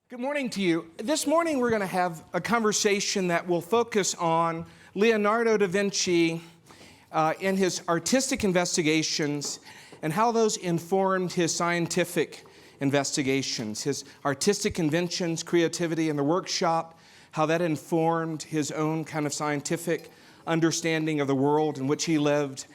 Good morning to you. This morning we're going to have a conversation that will focus on Leonardo da Vinci in his artistic investigations and how those informed his scientific investigations, his artistic inventions, creativity in the workshop, how that informed his own kind of scientific understanding of the world in which he lived,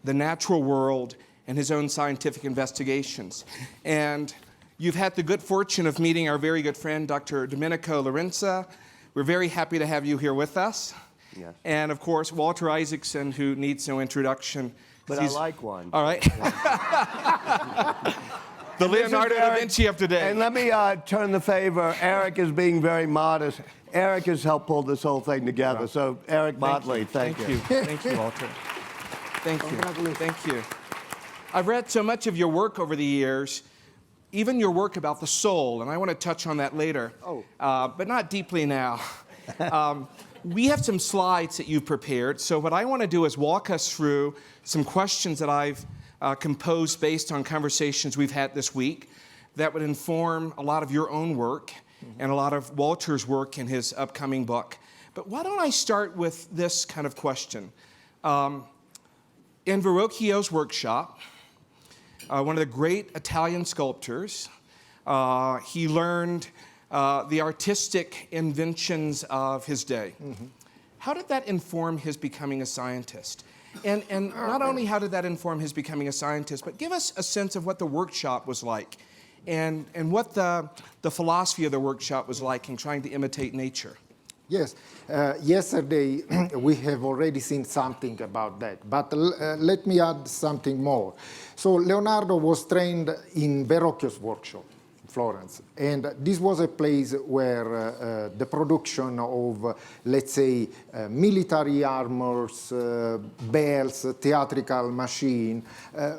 the natural world, and his own scientific investigations. And you've had the good fortune of meeting our very good friend, Dr. Domenico Laurenza. We're very happy to have you here with us. Yes. And of course, Walter Isaacson, who needs no introduction. But I like one. All right. The Leonardo da Vinci of today. And let me turn the favor. Eric is being very modest. Eric has helped pull this whole thing together. So, Eric Motley, thank you. Thank you, Walter. Thank you. Thank you. I've read so much of your work over the years, even your work about the soul, and I want to touch on that later, but not deeply now. We have some slides that you've prepared, so what I want to do is walk us through some questions that I've composed based on conversations we've had this week that would inform a lot of your own work and a lot of Walter's work in his upcoming book. But why don't I start with this kind of question. In Verrocchio's workshop, one of the great Italian sculptors, he learned the artistic inventions of his day. Mm-hmm. How did that inform his becoming a scientist? And not only how did that inform his becoming a scientist, but give us a sense of what the workshop was like and what the philosophy of the workshop was like in trying to imitate nature. Yes, yesterday we have already seen something about that, but let me add something more. So Leonardo was trained in Verrocchio's workshop in Florence, and this was a place where the production of, let's say, military armors, bells, theatrical machine,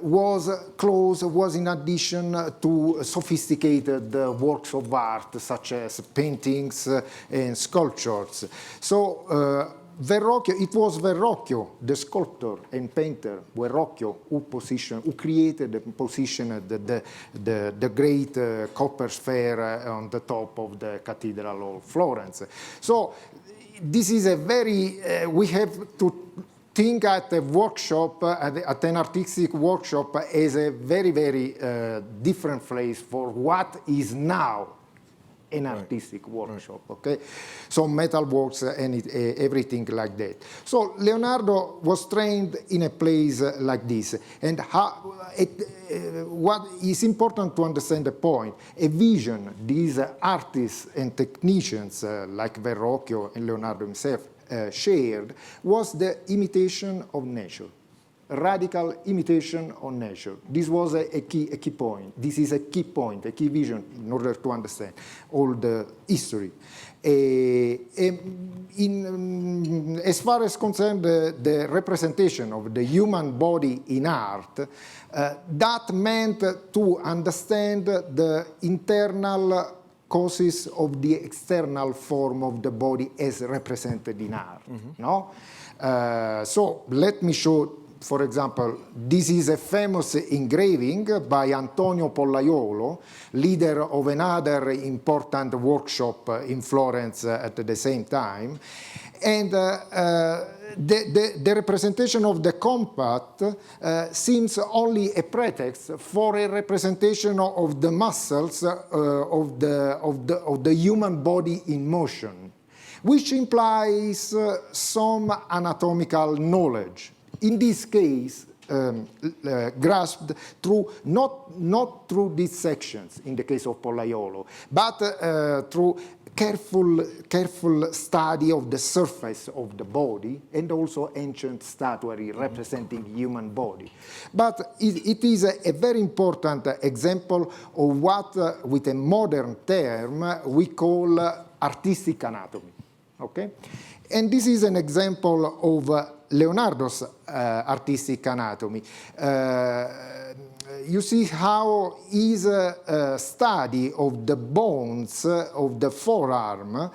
was in addition to sophisticated works of art such as paintings and sculptures. So Verrocchio, it was Verrocchio, the sculptor and painter, Verrocchio, who created and positioned the great copper sphere on the top of the Cathedral of Florence. So this is a very, we have to think at a workshop, at an artistic workshop, as a very, very different place for what is now an artistic workshop, okay? So metalworks and everything like that. So Leonardo was trained in a place like this. And what is important to understand the point, a vision these artists and technicians like Verrocchio and Leonardo himself shared was the imitation of nature. Radical imitation of nature. This was a key point. This is a key point, a key vision in order to understand all the history. As far as concerned the representation of the human body in art, that meant to understand the internal causes of the external form of the body as represented in art. Mm-hmm. No? So let me show. For example, this is a famous engraving by Antonio Pollaiolo, leader of another important workshop in Florence at the same time. And the representation of the compact seems only a pretext for a representation of the muscles of the human body in motion, which implies some anatomical knowledge. In this case, grasped through not through these sections in the case of Pollaiolo, but through careful study of the surface of the body and also ancient statuary representing human body. But it is a very important example of what, with a modern term, we call artistic anatomy. Okay, and this is an example of Leonardo's artistic anatomy. You see how his study of the bones of the forearm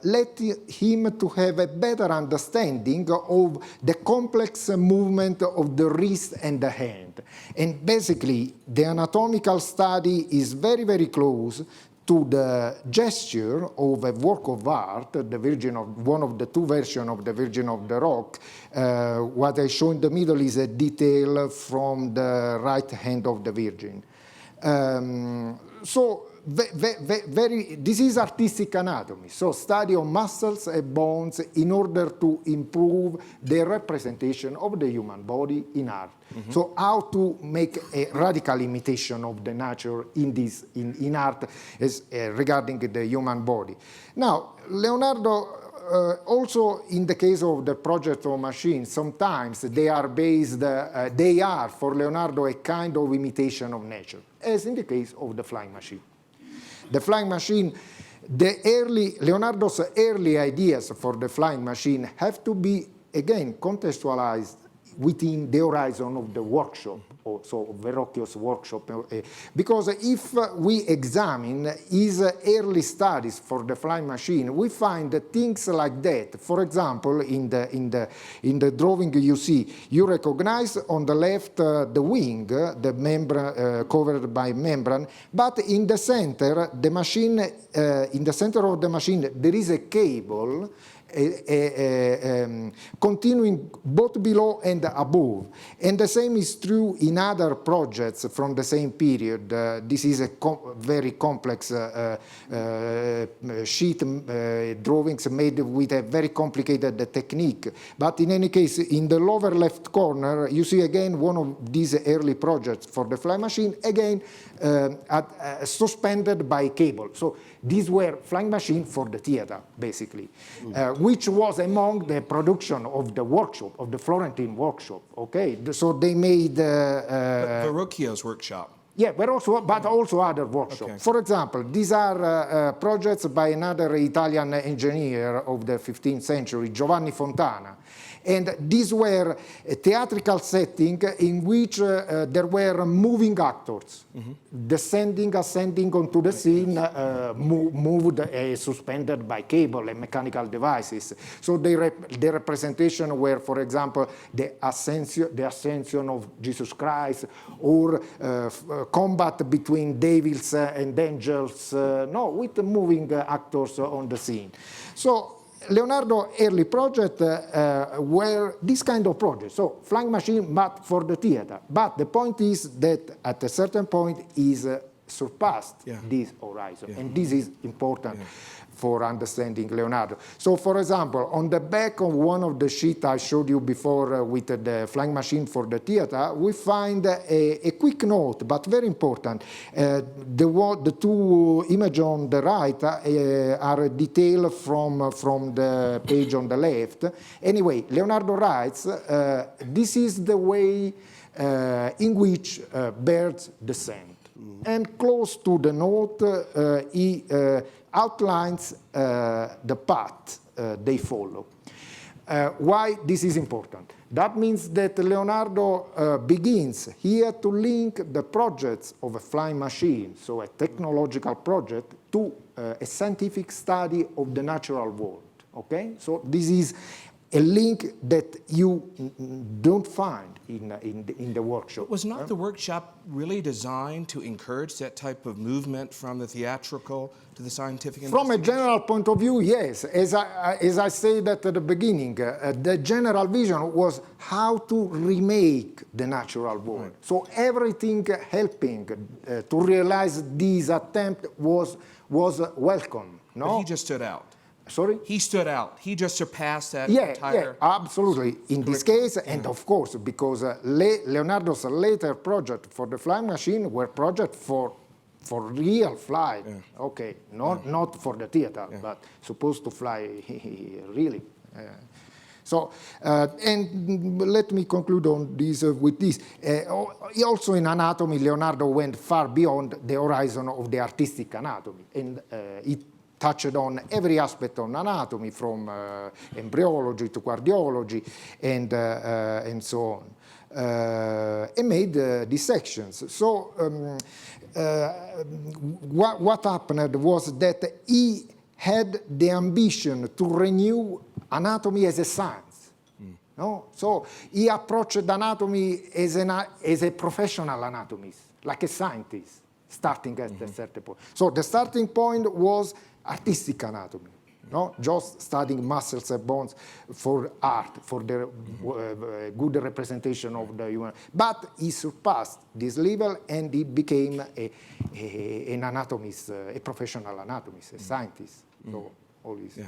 led him to have a better understanding of the complex movement of the wrist and the hand. And basically, the anatomical study is very, very close to the gesture of a work of art, one of the two versions of the Virgin of the Rock. What I show in the middle is a detail from the right hand of the Virgin. This is artistic anatomy, so study of muscles and bones in order to improve the representation of the human body in art. Mm-hmm. So how to make a radical imitation of the nature in art regarding the human body. Now, Leonardo, also in the case of the project of machines, sometimes they are for Leonardo a kind of imitation of nature, as in the case of the flying machine. The flying machine, Leonardo's early ideas for the flying machine have to be, again, contextualized within the horizon of the workshop, so Verrocchio's workshop. Because if we examine his early studies for the flying machine, we find things like that. For example, in the drawing you see, you recognize on the left the wing, the membrane covered by membrane, but in the center, the machine, in the center of the machine, there is a cable continuing both below and above. And the same is true in other projects from the same period. This is a very complex sheet drawings made with a very complicated technique. But in any case, in the lower left corner, you see again one of these early projects for the flying machine, again suspended by cable. So these were flying machines for the theater, basically, which was among the production of the workshop, of the Florentine workshop, okay? So they made... Verrocchio's workshop. Yeah, but also other workshops. Okay. For example, these are projects by another Italian engineer of the 15th century, Giovanni Fontana. And these were a theatrical setting in which there were moving actors, descending, ascending onto the scene, moved, suspended by cable and mechanical devices. So the representation were, for example, the ascension of Jesus Christ, or combat between devils and angels, with moving actors on the scene. So Leonardo's early projects were this kind of projects, so flying machine, but for the theater. But the point is that at a certain point is surpassed this horizon, and this is important for understanding Leonardo. So, for example, on the back of one of the sheets I showed you before with the flying machine for the theater, we find a quick note, but very important. The two images on the right are a detail from the page on the left. Anyway, Leonardo writes, this is the way in which birds descend. And close to the note, he outlines the path they follow. Why this is important? That means that Leonardo begins here to link the projects of a flying machine, so a technological project, to a scientific study of the natural world. Okay? So this is a link that you don't find in the workshop. But was not the workshop really designed to encourage that type of movement from the theatrical to the scientific investigation? From a general point of view, yes. As I said at the beginning, the general vision was how to remake the natural world. Right. So everything helping to realize this attempt was welcome. No? But he just stood out. Sorry? He stood out. He just surpassed that entire... Yeah, absolutely. In this case, and of course, because Leonardo's later project for the flying machine were projects for real flight. Yeah. Okay, not for the theater, but supposed to fly really. So, and let me conclude on this with this. Also in anatomy, Leonardo went far beyond the horizon of the artistic anatomy, and it touched on every aspect of anatomy, from embryology to cardiology and so on, and made dissections. So what happened was that he had the ambition to renew anatomy as a science. No? So he approached anatomy as a professional anatomist, like a scientist. starting at a certain point. So the starting point was artistic anatomy, no? Just studying muscles and bones for art, for the good representation of the human. But he surpassed this level and he became an anatomist, a professional anatomist, a scientist. So all this. Yeah.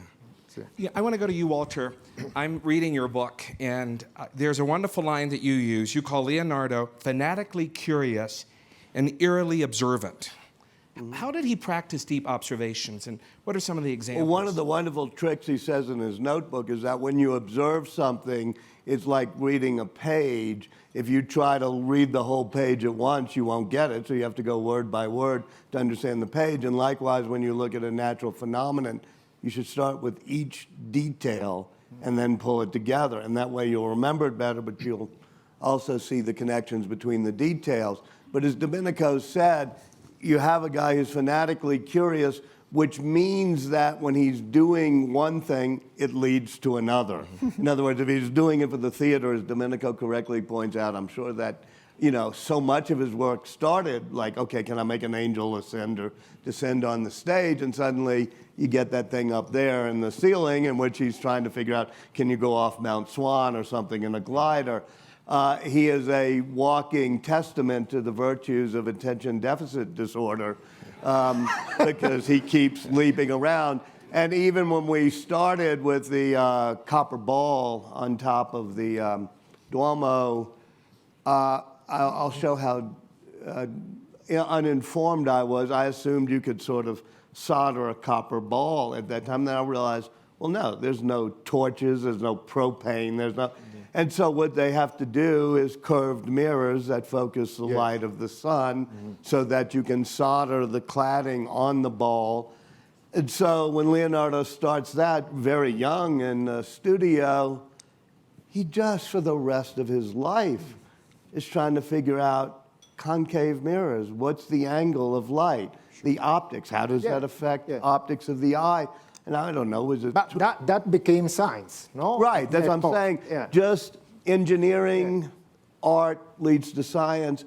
Yeah, I want to go to you, Walter. I'm reading your book, and there's a wonderful line that you use. You call Leonardo fanatically curious and eerily observant. How did he practice deep observations, and what are some of the examples? Well, one of the wonderful tricks he says in his notebook is that when you observe something, it's like reading a page. If you try to read the whole page at once, you won't get it, so you have to go word by word to understand the page. And likewise, when you look at a natural phenomenon, you should start with each detail and then pull it together. And that way you'll remember it better, but you'll also see the connections between the details. But as Domenico said, you have a guy who's fanatically curious, which means that when he's doing one thing, it leads to another. In other words, if he's doing it for the theater, as Domenico correctly points out, I'm sure that, you know, so much of his work started like, okay, can I make an angel ascend or descend on the stage? And suddenly you get that thing up there in the ceiling in which he's trying to figure out, can you go off Mount Swan or something in a glider? He is a walking testament to the virtues of attention deficit disorder because he keeps leaping around. And even when we started with the copper ball on top of the Duomo, I'll show how uninformed I was. I assumed you could sort of solder a copper ball at that time. Then I realized, well, no, there's no torches, there's no propane, there's no... And so what they have to do is curved mirrors that focus the light of the sun so that you can solder the cladding on the ball. And so when Leonardo starts that very young in the studio, he just, for the rest of his life, is trying to figure out concave mirrors. What's the angle of light? The optics, how does that affect optics of the eye? And I don't know, was it... But that became science, no? Right, that's what I'm saying. Yeah. Just engineering, art leads to science.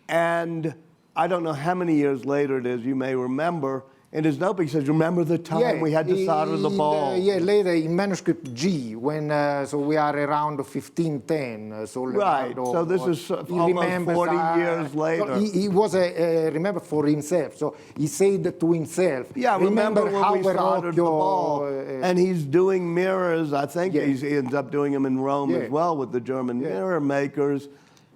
And I don't know how many years later it is, you may remember, in his notebook he says, remember the time we had to solder the ball? Later in manuscript G, when so we are around 1510. So right, Leonardo, so this is almost 40 years later. So he was, remember, for himself. So he said to himself, yeah, remember when how we soldered the ball? Verrocchio, and he's doing mirrors, I think he ends up doing them in Rome as well with the German mirror makers.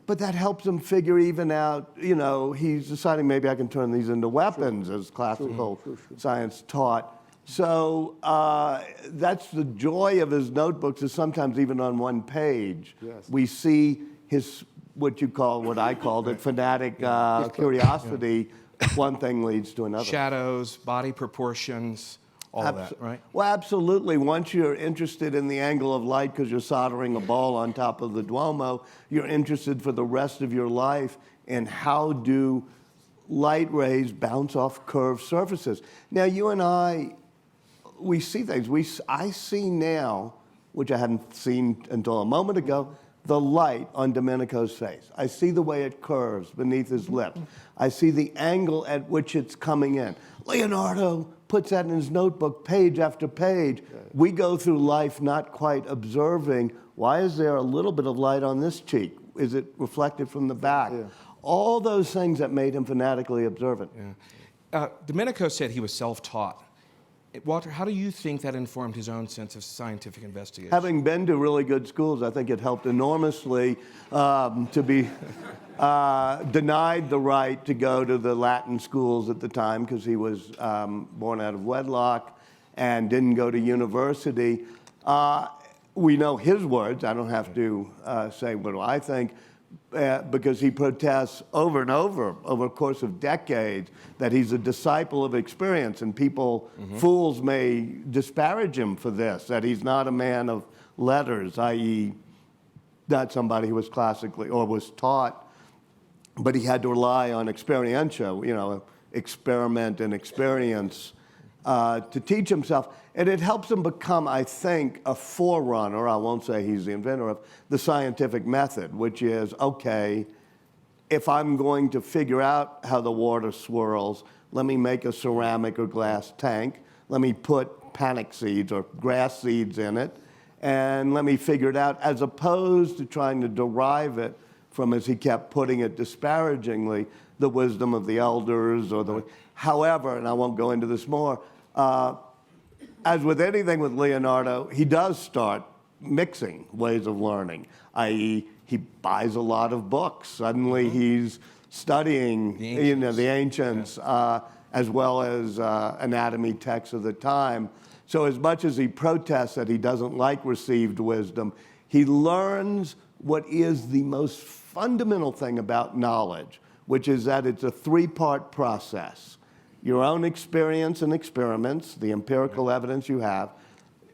But that helps him figure even out, you know, he's deciding maybe I can turn these into weapons as classical science taught. So that's the joy of his notebooks is sometimes even on one page. We see his, what I called it, fanatic curiosity. One thing leads to another. Shadows, body proportions, all that, right? Well, absolutely. Once you're interested in the angle of light because you're soldering a ball on top of the Duomo, you're interested for the rest of your life in how do light rays bounce off curved surfaces. Now, you and I, we see things. I see now, which I hadn't seen until a moment ago, the light on Domenico's face. I see the way it curves beneath his lips. I see the angle at which it's coming in. Leonardo puts that in his notebook page after page. We go through life not quite observing, why is there a little bit of light on this cheek? Is it reflected from the back? All those things that made him fanatically observant. Domenico said he was self-taught. Walter, how do you think that informed his own sense of scientific investigation? Having been to really good schools, I think it helped enormously to be denied the right to go to the Latin schools at the time because he was born out of wedlock and didn't go to university. We know his words. I don't have to say what I think. Because he protests over and over a course of decades that he's a disciple of experience, and people, fools may disparage him for this, that he's not a man of letters, i.e. not somebody who was classically or was taught, but he had to rely on experiential, you know, experiment and experience to teach himself. And it helps him become, I think, a forerunner, I won't say he's the inventor of, the scientific method, which is, okay, if I'm going to figure out how the water swirls, let me make a ceramic or glass tank. Let me put panic seeds or grass seeds in it, and let me figure it out, as opposed to trying to derive it from, as he kept putting it disparagingly, the wisdom of the elders or the... However, and I won't go into this more, as with anything with Leonardo, he does start mixing ways of learning, i.e., he buys a lot of books. Suddenly he's studying the ancients as well as anatomy texts of the time. So as much as he protests that he doesn't like received wisdom, he learns what is the most fundamental thing about knowledge, which is that it's a three-part process. Your own experience and experiments, the empirical evidence you have,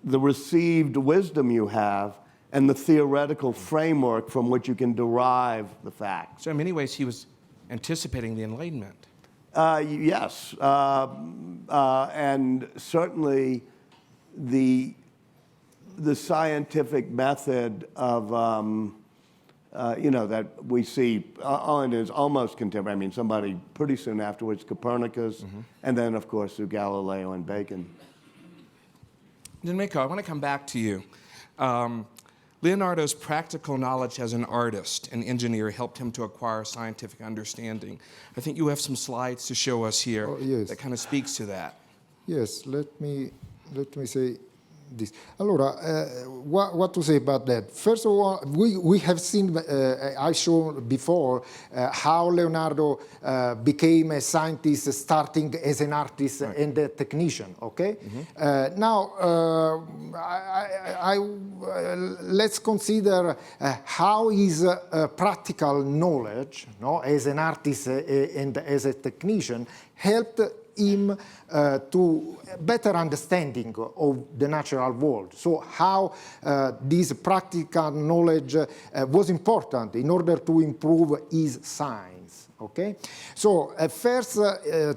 the received wisdom you have, and the theoretical framework from which you can derive the facts. So in many ways, he was anticipating the Enlightenment. Yes, and certainly the scientific method of, that we see on is almost contemporary. I mean, somebody pretty soon afterwards, Copernicus, and then, of course, through Galileo and Bacon. Domenico, I want to come back to you. Leonardo's practical knowledge as an artist and engineer helped him to acquire scientific understanding. I think you have some slides to show us here that kind of speaks to that. Yes, let me say this. Allora, what to say about that? First of all, we have seen, I showed before, how Leonardo became a scientist starting as an artist and a technician, okay? Now, let's consider how his practical knowledge, as an artist and as a technician, helped him to better understanding of the natural world. So how this practical knowledge was important in order to improve his science. Okay, so first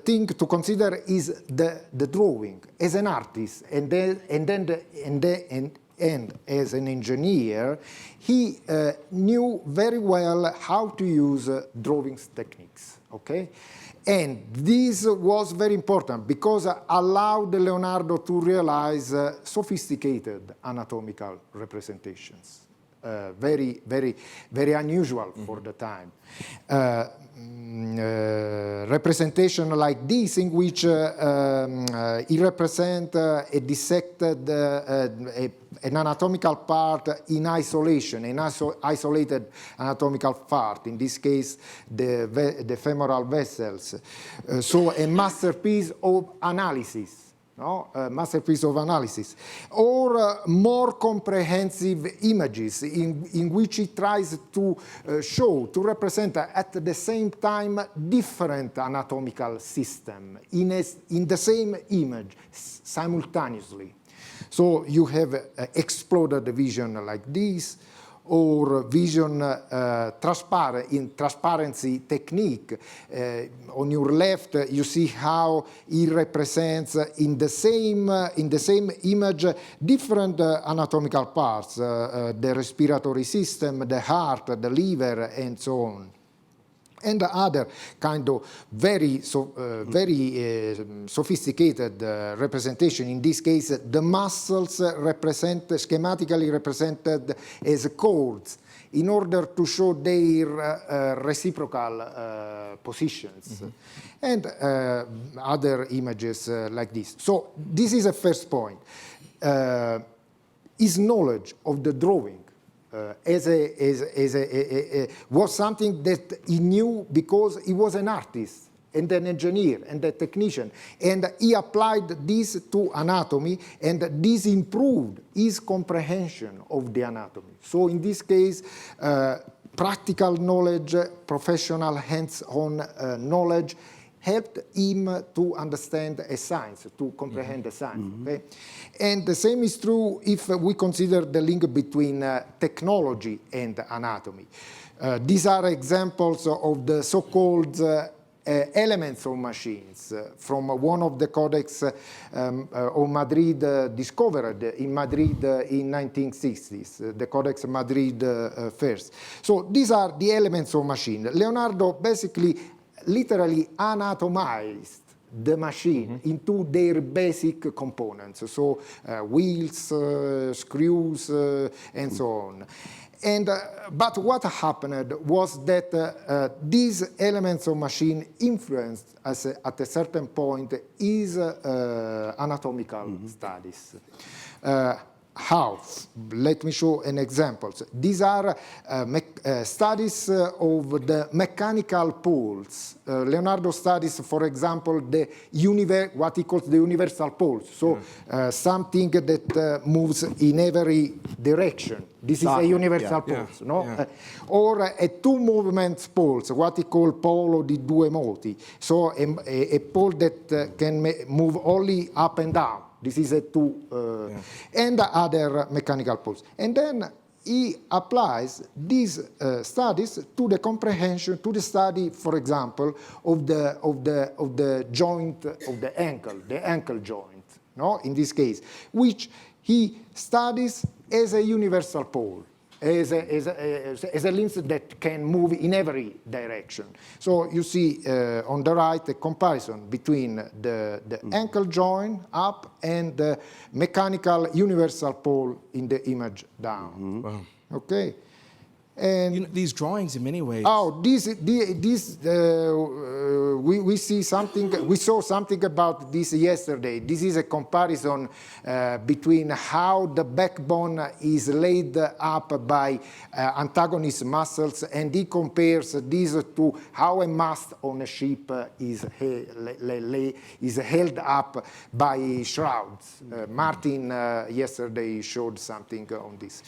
thing to consider is the drawing as an artist, and as an engineer, he knew very well how to use drawing techniques. Okay. And this was very important because it allowed Leonardo to realize sophisticated anatomical representations, very, very, very unusual for the time. Representation like this, in which he represents a dissected an anatomical part in isolation, an isolated anatomical part, in this case the femoral vessels. So a masterpiece of analysis. A masterpiece of analysis, or more comprehensive images in which he tries to show, to represent at the same time different anatomical system in the same image simultaneously. So you have exploded vision like this, or vision transparency technique. On your left, you see how he represents in the same image different anatomical parts, the respiratory system, the heart, the liver, and so on. And other kind of very sophisticated representation. In this case, the muscles schematically represented as chords in order to show their reciprocal positions. And other images like this. So this is a first point. His knowledge of the drawing was something that he knew because he was an artist and an engineer and a technician, and he applied this to anatomy, and this improved his comprehension of the anatomy. So in this case, practical knowledge, professional hands-on knowledge helped him to understand a science, to comprehend a science. Okay? And the same is true if we consider the link between technology and anatomy. These are examples of the so-called elements of machines from one of the codex of Madrid discovered in Madrid in 1960s, the Codex Madrid first. So these are the elements of machine. Leonardo basically literally anatomized the machine into their basic components, so wheels, screws, and so on. And, but what happened was that these elements of machine influenced at a certain point is anatomical studies. How? Let me show an example. These are studies of the mechanical poles. Leonardo studies, for example, what he calls the universal poles. So something that moves in every direction. This is a universal pulse, no? Yeah. Or a two movements pulse, what he calls polo di due moti. So a pole that can move only up and down. This is a two, and other mechanical pulse. And then he applies these studies to the comprehension, to the study, for example, of the joint of the ankle joint, no? In this case, which he studies as a universal pole, as a limb that can move in every direction. So you see on the right a comparison between the ankle joint up and the mechanical universal pole in the image down. Wow. Okay. And You know, these drawings, in many ways. We see something. We saw something about this yesterday. This is a comparison between how the backbone is laid up by antagonist muscles, and he compares this to how a mast on a ship is held up by shrouds. Martin yesterday showed something on this,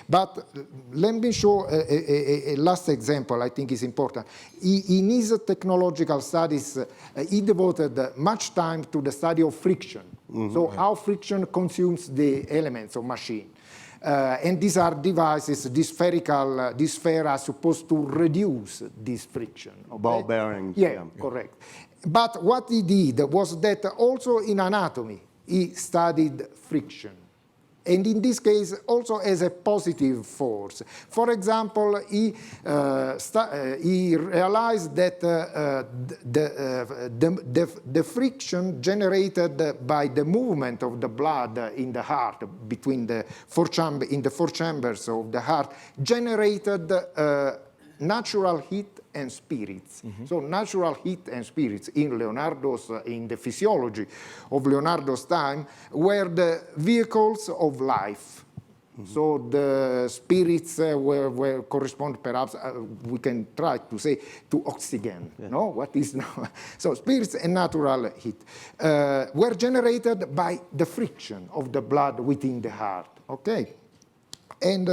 but let me show a last example. I think is important. In his technological studies, he devoted much time to the study of friction. So how friction consumes the elements of machine. And these are devices, this sphere are supposed to reduce this friction. Okay? Ball bearings. Yeah, correct. But what he did was that also in anatomy, he studied friction. And in this case, also as a positive force. For example, he realized that the friction generated by the movement of the blood in the heart between the four chambers of the heart generated natural heat and spirits. So natural heat and spirits in the physiology of Leonardo's time were the vehicles of life. So the spirits correspond, perhaps we can try to say, to oxygen. No, what is now? So spirits and natural heat were generated by the friction of the blood within the heart. Okay, and.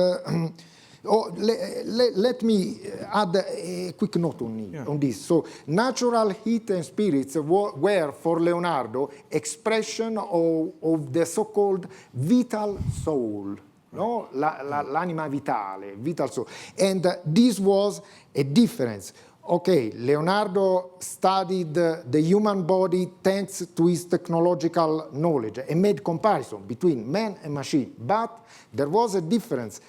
Let me add a quick note on this. So natural heat and spirits were for Leonardo expression of the so-called vital soul, no? L'anima vitale, vital soul. And this was a difference. Okay, Leonardo studied the human body thanks to his technological knowledge and made comparison between man and machine. But there was a difference.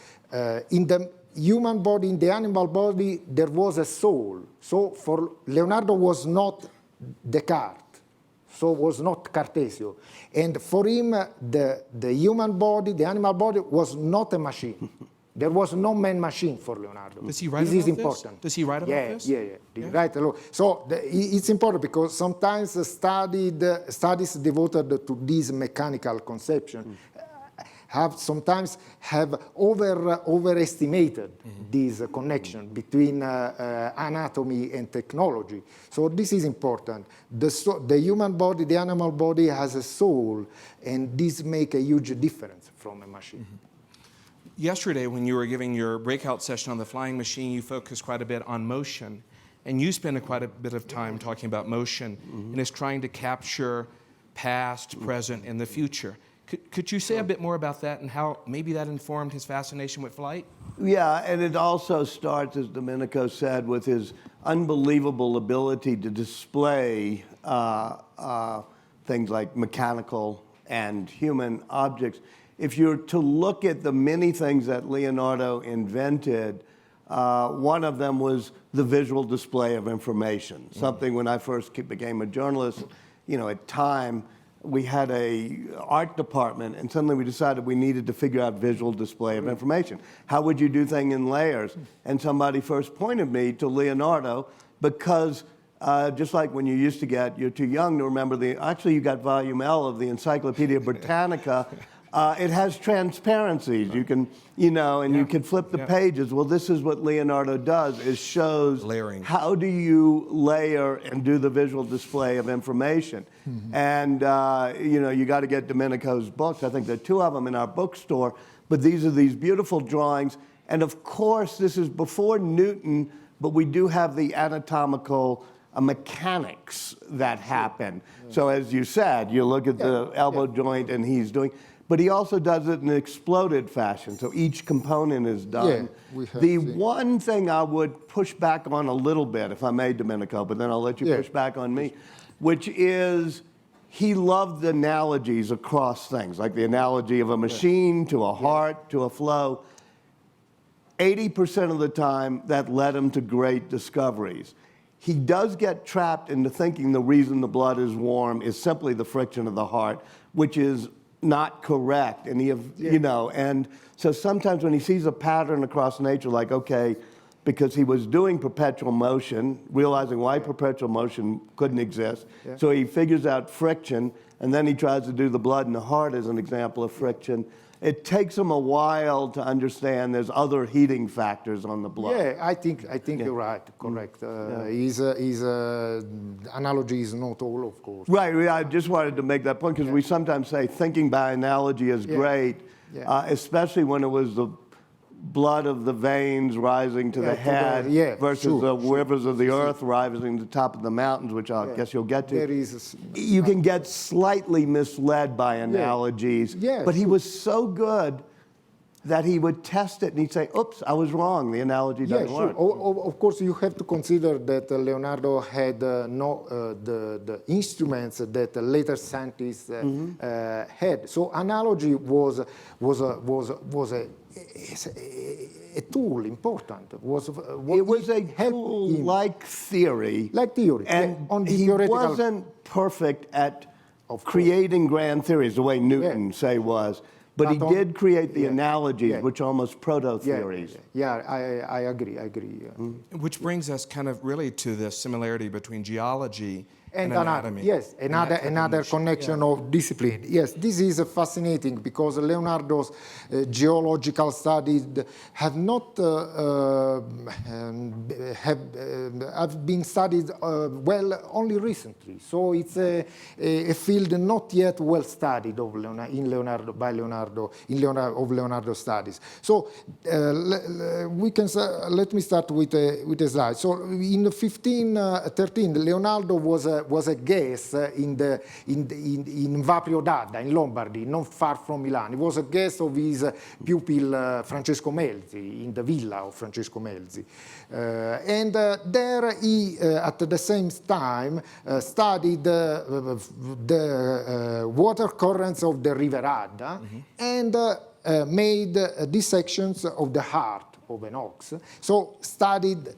In the human body, in the animal body, there was a soul. So for Leonardo was not Descartes, so was not Cartesio. And for him, the human body, the animal body, was not a machine. There was no man-machine for Leonardo. Does he write this about is this? important. Does he write about this? Yeah. He write a lot. So it's important because sometimes studies devoted to this mechanical conception sometimes have overestimated this connection between anatomy and technology. So this is important. The human body, the animal body has a soul, and this makes a huge difference from a machine. Yesterday, when you were giving your breakout session on the flying machine, you focused quite a bit on motion. And you spent quite a bit of time talking about motion and is trying to capture past, present, and the future. Could you say a bit more about that and how maybe that informed his fascination with flight? Yeah, and it also starts, as Domenico said, with his unbelievable ability to display things like mechanical and human objects. If you're to look at the many things that Leonardo invented, one of them was the visual display of information. Something when I first became a journalist, at Time, we had a art department, and suddenly we decided we needed to figure out visual display of information. How would you do things in layers? And somebody first pointed me to Leonardo because just like when you used to you're too young to remember actually you got volume L of the Encyclopedia Britannica. It has transparencies. You can, you can flip the pages. Well, this is what Leonardo does, is shows layering. How do you layer and do the visual display of information. And, you got to get Domenico's books. I think there are 2 of them in our bookstore. But these are these beautiful drawings. And of course, this is before Newton, but we do have the anatomical mechanics that happen. So as you said, you look at the elbow joint and he's doing... But he also does it in an exploded fashion, so each component is done. The one thing I would push back on a little bit, if I may, Domenico, but then I'll let you push back on me, which is he loved analogies across things, like the analogy of a machine to a heart to a flow. 80% of the time, that led him to great discoveries. He does get trapped into thinking the reason the blood is warm is simply the friction of the heart, which is not correct. And and so sometimes when he sees a pattern across nature, like, okay, because he was doing perpetual motion, realizing why perpetual motion couldn't exist. So he figures out friction, and then he tries to do the blood in the heart as an example of friction. It takes him a while to understand there's other heating factors on the blood. Yeah, I think you're right, correct. His analogy is not all, of course. Right, I just wanted to make that point because we sometimes say thinking by analogy is great, especially when it was the blood of the veins rising to the head versus the rivers of the earth rising to the top of the mountains, which I guess you'll get to. You can get slightly misled by analogies, but he was so good that he would test it and he'd say, oops, I was wrong, the analogy doesn't work. Of course, you have to consider that Leonardo had the instruments that later scientists had. So analogy was a tool important. It was a tool like theory. Like theory. And on the he theoretical... wasn't perfect at creating grand theories the way Newton, say, was. But he did create the analogies, which are almost proto-theories. I agree. Which brings us kind of really to the similarity between geology and anatomy. Yes, another connection of discipline. Yes, this is fascinating because Leonardo's geological studies have not have been studied well only recently. So it's a field not yet well studied of Leonardo's studies. So let me start with a slide. So in 1513, Leonardo was a guest in Vaprio d'Adda in Lombardy, not far from Milan. He was a guest of his pupil Francesco Melzi in the villa of Francesco Melzi, and there he at the same time studied the water currents of the River Adda and made dissections of the heart of an ox. So studied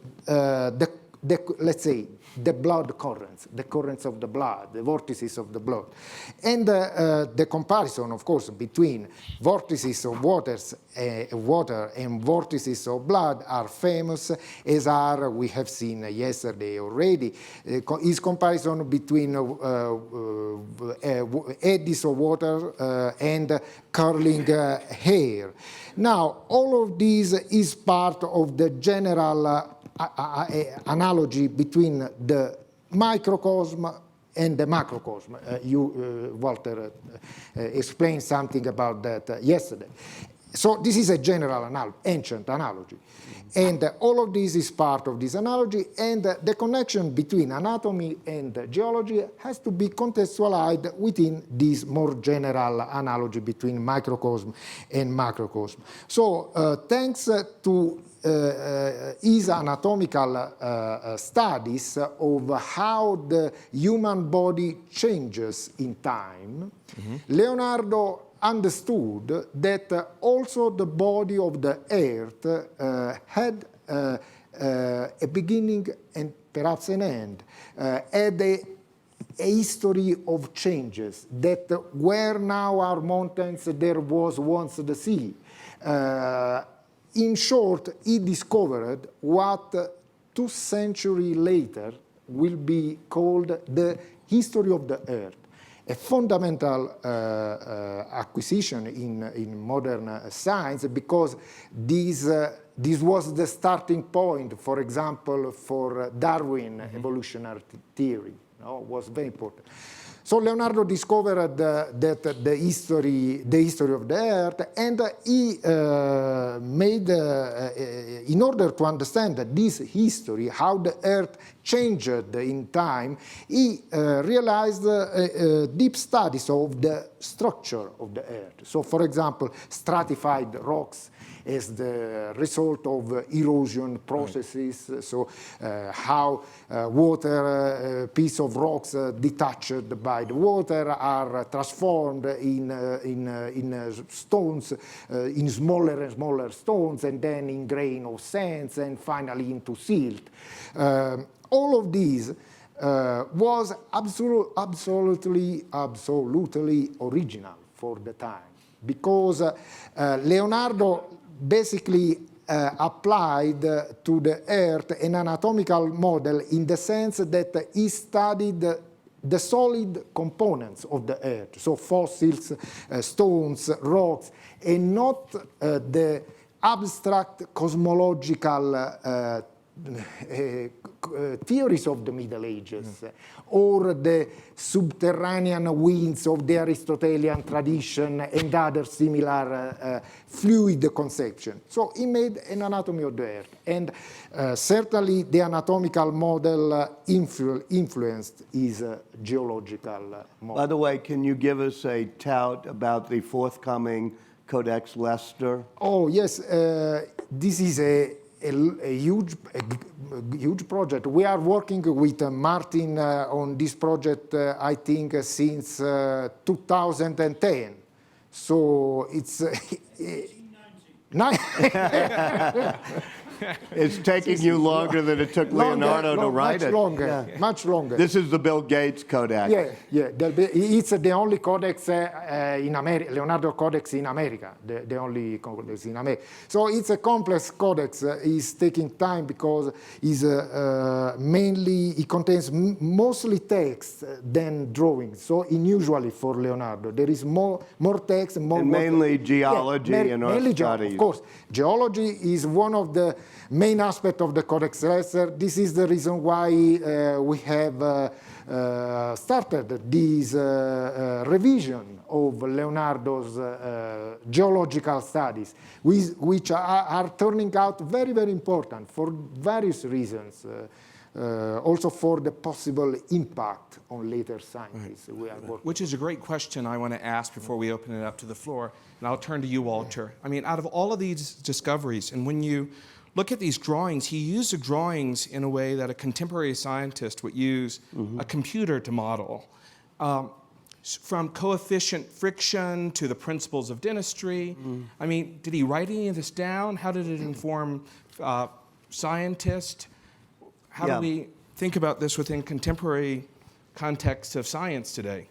let's say, the blood currents, the currents of the blood, the vortices of the blood. And the comparison, of course, between vortices of water and vortices of blood are famous, as are, we have seen yesterday already, is comparison between eddies of water and curling hair. Now, all of this is part of the general analogy between the microcosm and the macrocosm. Walter, explained something about that yesterday. So this is a general ancient analogy. And all of this is part of this analogy, and the connection between anatomy and geology has to be contextualized within this more general analogy between microcosm and macrocosm. So thanks to his anatomical studies of how the human body changes in time, Leonardo understood that also the body of the Earth had a beginning and perhaps an end, had a history of changes, that where now are mountains, there was once the sea. In short, he discovered what 2 centuries later will be called the history of the Earth. A fundamental acquisition in modern science, because this was the starting point, for example, for Darwin evolutionary theory. Was very important. So Leonardo discovered that the history of the Earth, and he made, in order to understand this history, how the Earth changed in time, he realized deep studies of the structure of the Earth. So, for example, stratified rocks as the result of erosion processes. So how water, piece of rocks detached by the water are transformed in stones, in smaller and smaller stones, and then in grain of sands, and finally into silt. All of these was absolutely original for the time, because Leonardo basically applied to the Earth an anatomical model, in the sense that he studied the solid components of the Earth, so fossils, stones, rocks, and not the abstract cosmological theories of the Middle Ages, or the subterranean winds of the Aristotelian tradition and other similar fluid conception. So he made an anatomy of the Earth, and certainly the anatomical model influenced his geological model. By the way, can you give us a tout about the forthcoming Codex Leicester? Oh, yes. This is a huge project. We are working with Martin on this project, I think, since 2010. So it's... 1990. It's taking you longer than it took Leonardo to write it. Much longer. This is the Bill Gates Codex. Yeah. It's the only codex in America, Leonardo Codex in America, the only codex in America. So it's a complex codex. It's taking time because it contains mostly text than drawings. So unusually for Leonardo, there is more text, and mainly geology and earth studies. Of course, geology is one of the main aspect of the Codex Leicester. This is the reason why we have started this revision of Leonardo's geological studies, which are turning out very, very important for various reasons. Also for the possible impact on later scientists. We are working. Which is a great question I want to ask before we open it up to the floor. And I'll turn to you, Walter. I mean, out of all of these discoveries, and when you look at these drawings, he used the drawings in a way that a contemporary scientist would use a computer to model. From coefficient friction to the principles of dentistry. I mean, did he write any of this down? How did it inform scientists? How do we think about this within contemporary context of science today?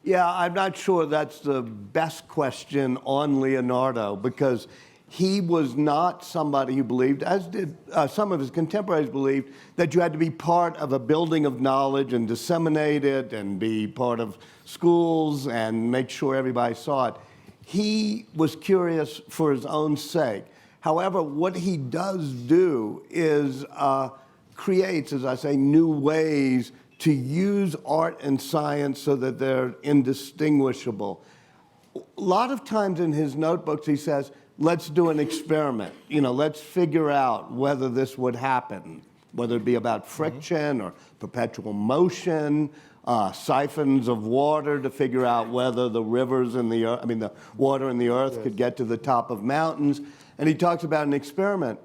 Yeah, I'm not sure that's the best question on Leonardo, because he was not somebody who believed, as did some of his contemporaries believed, that you had to be part of a building of knowledge and disseminate it and be part of schools and make sure everybody saw it. He was curious for his own sake. However, what he does do is creates, as I say, new ways to use art and science so that they're indistinguishable. A lot of times in his notebooks he says, let's do an experiment. Let's figure out whether this would happen, whether it be about friction or perpetual motion, siphons of water to figure out whether the rivers in the earth, the water in the earth could get to the top of mountains. And he talks about an experiment.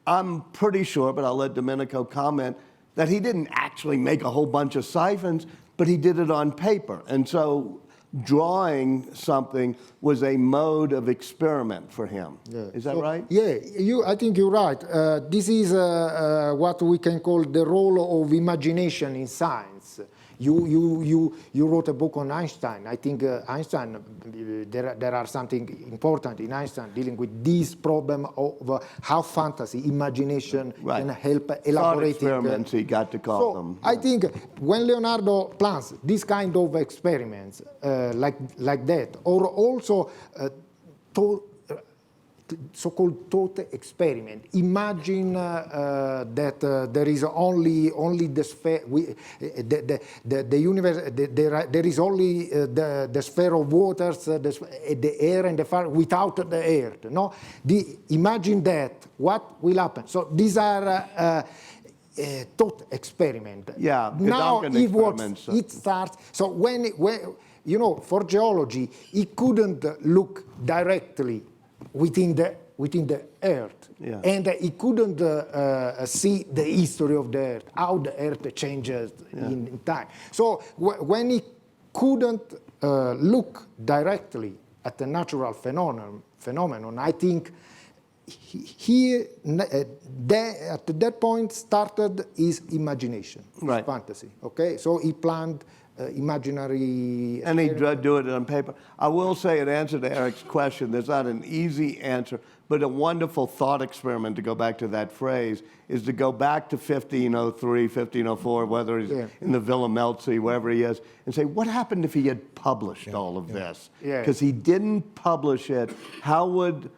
I'm pretty sure, but I'll let Domenico comment, that he didn't actually make a whole bunch of siphons, but he did it on paper. And so drawing something was a mode of experiment for him. Yeah. Is that right? Yeah, I think you're right. This is what we can call the role of imagination in science. You wrote a book on Einstein. I think Einstein, there are something important in Einstein dealing with this problem of how fantasy, imagination can help elaborating. Thought experiments, he got to call them. I think when Leonardo plans this kind of experiments like that, or also so-called thought experiment. Imagine that there is only the sphere, the universe. There is only the sphere of waters, the air and the fire without the earth. No, imagine that. What will happen? So these are. Thought experiment. Yeah, now it works. It starts. So when for geology, it couldn't look directly within the earth, and he couldn't see the history of the earth, how the earth changes in time. So when he couldn't look directly at the natural phenomenon, I think he at that point started his imagination, his fantasy. Okay, so he planned imaginary. And he'd do it on paper. I will say, in answer to Eric's question, there's not an easy answer, but a wonderful thought experiment, to go back to that phrase, is to go back to 1503, 1504, whether he's in the Villa Melzi, wherever he is, and say, what happened if he had published all of this? Because he didn't publish it. How would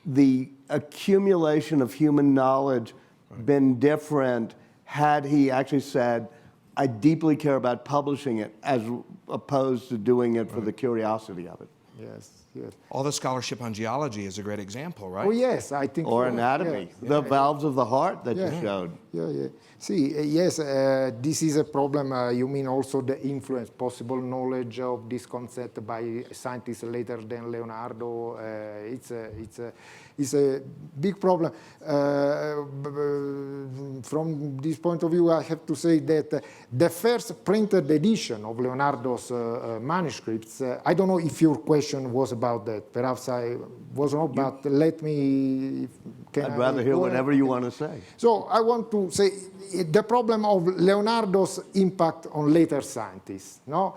the accumulation of human knowledge been different had he actually said, I deeply care about publishing it, as opposed to doing it for the curiosity of it? Yes. All the scholarship on geology is a great example, right? Oh, yes, I think Or so. anatomy, the valves of the heart that you showed. Yeah. See, yes, this is a problem. You mean also the influence, possible knowledge of this concept by scientists later than Leonardo. It's a big problem. From this point of view, I have to say that the first printed edition of Leonardo's manuscripts, I don't know if your question was about that. Perhaps I was not, but let me... I'd rather hear whatever you want to say. So I want to say the problem of Leonardo's impact on later scientists. No,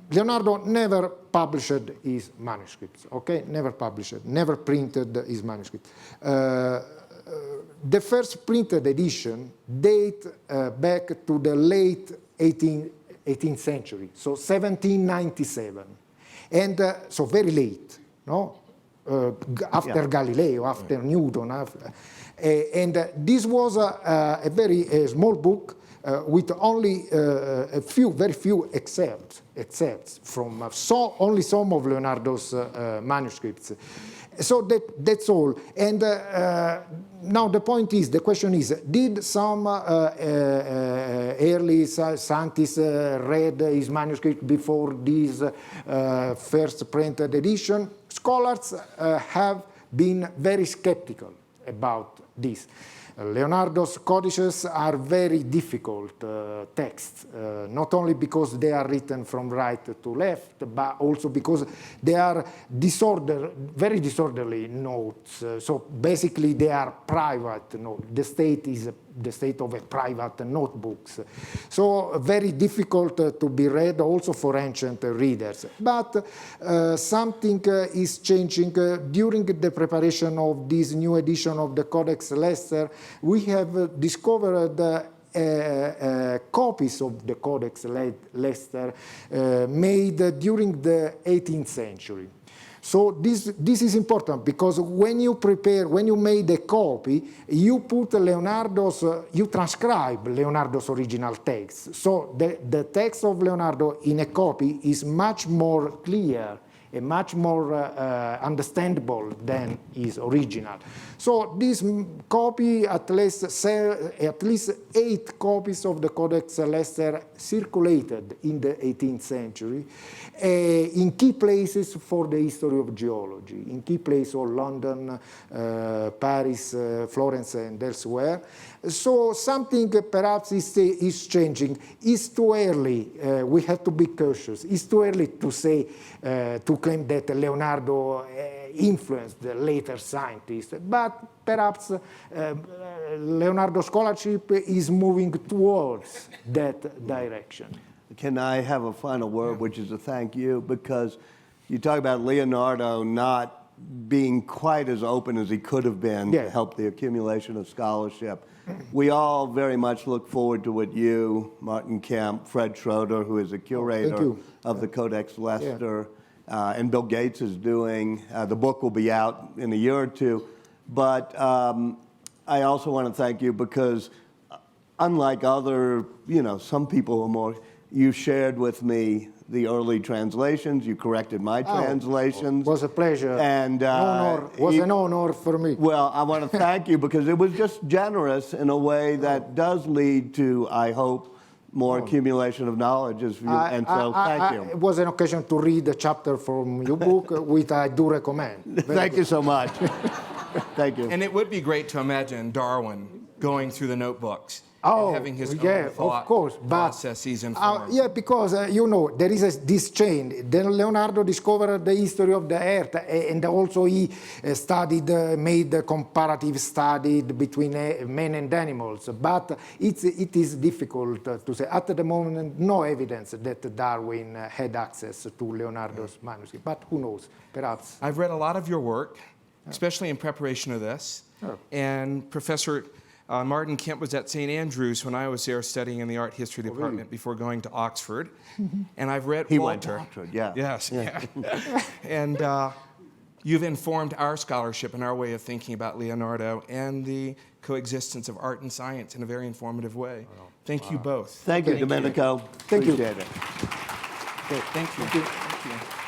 Leonardo never published his manuscripts. Okay, never published, never printed his manuscript. The first printed edition date back to the late 18th century, so 1797, and so very late. No. After Galileo, after Newton, and this was a very small book with only very few excerpts from only some of Leonardo's manuscripts. So that's all. And now the question is, did some early scientists read his manuscript before this first printed edition? Scholars have been very skeptical about this. Leonardo's codices are very difficult texts, not only because they are written from right to left, but also because they are very disorderly notes. So basically they are private notes. The state is the state of a private notebooks. So very difficult to be read also for ancient readers. But something is changing. During the preparation of this new edition of the Codex Leicester, we have discovered copies of the Codex Leicester made during the 18th century. So this is important because when you made a copy, you transcribe Leonardo's original text. So the text of Leonardo in a copy is much more clear and much more understandable than his original. So this copy, at least 8 copies of the Codex Leicester circulated in the 18th century in key places for the history of geology, in key places of London, Paris, Florence, and elsewhere. So something perhaps is changing. It's too early. We have to be cautious. It's too early to say, to claim that Leonardo influenced the later scientists. But perhaps Leonardo's scholarship is moving towards that direction. Can I have a final word, which is a thank you? Because you talk about Leonardo not being quite as open as he could have been to help the accumulation of scholarship. We all very much look forward to what you, Martin Kemp, Fred Schroeder, who is a curator of the Codex Leicester, and Bill Gates is doing. The book will be out in a year or two. But I also want to thank you because unlike other, some people who are more, you shared with me the early translations. You corrected my translations. It was a pleasure. And was an honor for me. Well, I want to thank you because it was just generous in a way that does lead to, I hope, more accumulation of knowledge. And so thank you. It was an occasion to read a chapter from your book, which I do recommend. Thank you so much. Thank you. And it would be great to imagine Darwin going through the notebooks. And having his own thought of course, processes informed. Because there is this chain. Then Leonardo discovered the history of the Earth, and also he made a comparative study between men and animals. But it is difficult to say. At the moment, no evidence that Darwin had access to Leonardo's manuscript. But who knows? Perhaps. I've read a lot of your work, especially in preparation of this. And Professor Martin Kemp was at St. Andrews when I was there studying in the art history department before going to Oxford. And I've read He Walter. went to Oxford, yeah. Yes. Yeah. And you've informed our scholarship and our way of thinking about Leonardo and the coexistence of art and science in a very informative way. Thank you both. Thank you, Domenico. Thank you. Appreciate it. Thank you. Thank you.